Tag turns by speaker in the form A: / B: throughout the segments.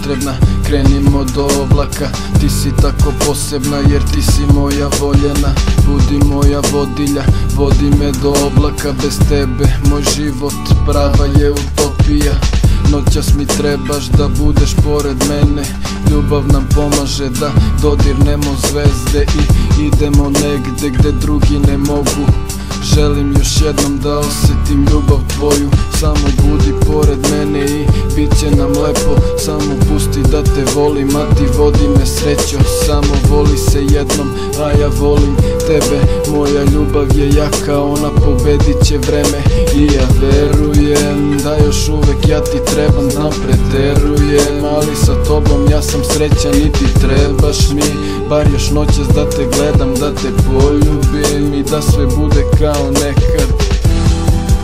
A: potrebna. Krenimo do oblaka, ti si tako posebna jer ti si moja voljena. Budi moja vodilja, vodi me do oblaka. Bez tebe moj život prava je utopija. Noćas mi trebaš da budeš pored mene. Ljubav nam pomaže da dodirnemo zvezde i idemo negde gde drugi ne mogu. Želim još jednom da osjetim ljubav tvoju. Samo budi pored mene i bit će nam lepo. Samo pusti da te volim, a ti vodi me srećo. Samo voli se jednom, a ja volim tebe. Moja ljubav je jaka, ona pobedit će vreme. I ja verujem da još uvek ja ti trebam. Znam preterujem, ali sa tobom ja sam srećan i ti trebaš mi. Bar još noćas da te gledam, da te poljubim i da sve bude kao nekad.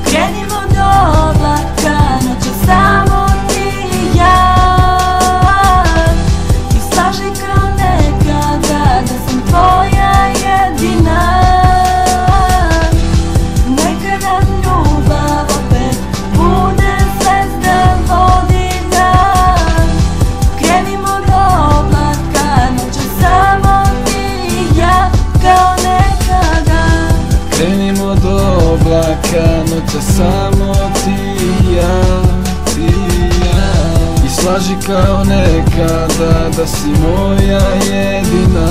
B: Krenimo do oblaka, noćas samo ti i ja. I slaži kao nekada da sam tvoja jedina. Neka nam ljubav opet bude zvezda vodilja. Krenimo do oblaka, noćas samo ti i ja kao nekada.
A: Krenimo do oblaka, noćas samo ti i ja, ti i ja. I slaži kao nekada da si moja jedina,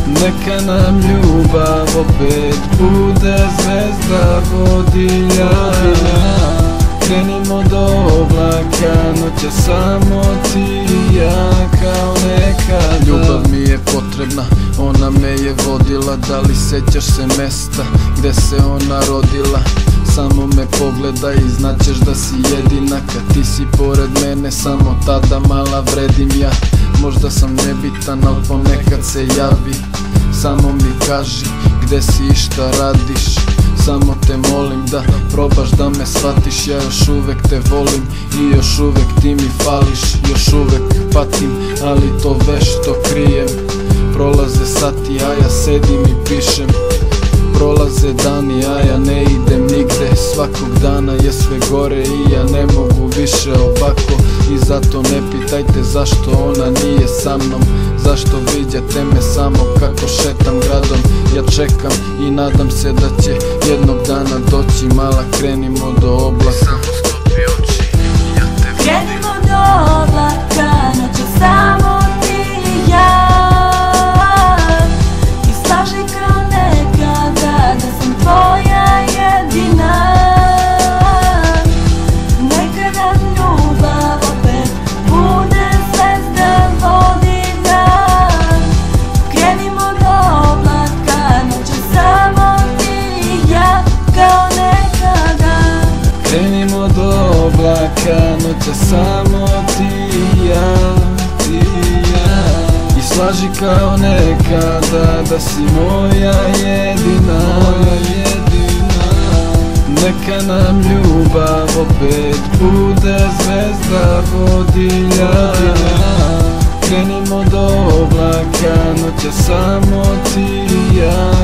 A: Neka nam ljubav opet bude zvezda vodilja. Krenimo do oblaka, noćas samo ti i ja kao nekada. Ljubav mi je potrebna, ona me je vodila. Da li sećaš se mesta gde se ona rodila? Samo me pogledaj i znaćeš da si jedina. Kad ti si pored mene, samo tada mala vredim ja. Možda sam nebitan, al ponekad se javi. Samo mi kaži gde si i šta radiš. Samo te molim da probaš da me shvatiš. Ja još uvek te volim i još uvek ti mi fališ. Još uvek patim, ali to vešto krijem. Prolaze sati, a ja sedim i pišem. Prolaze dani, a ja ne idem nigde. Svakog dana je sve gore i ja ne mogu više ovako. I zato ne pitajte zašto ona nije sa mnom. Zašto viđate me samo kako šetam gradom. Ja čekam i nadam se da će jednog dana doći. Mala, krenimo do oblaka. Samo sklopi oči, ja te volim.
B: Krenimo do oblaka, noćas samo ti i ja. I slaži kao nekada da sam tvoja jedina. Neka nam ljubav opet bude zvezda vodilja. Krenimo do oblaka, noćas samo ti i ja kao nekada.
A: Krenimo do oblaka, noćas samo ti i ja, ti i ja. I slaži kao nekada da si moja jedina, Neka nam ljubav opet bude zvezda vodilja. Krenimo do oblaka, noćas samo ti i ja.